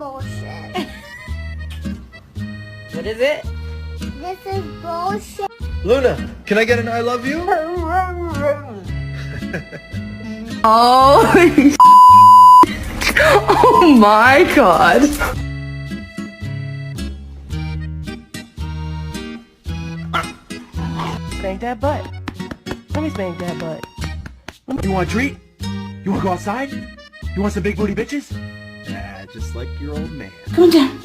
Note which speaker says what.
Speaker 1: bullshit.
Speaker 2: What is it?
Speaker 1: This is bullshit.
Speaker 3: Luna, can I get an I love you?
Speaker 2: Oh, oh my god.
Speaker 4: Spank that butt. Let me spank that butt.
Speaker 5: You want a treat? You want to go outside? You want some big booty bitches?
Speaker 3: Yeah, just like your old man.
Speaker 2: Come down.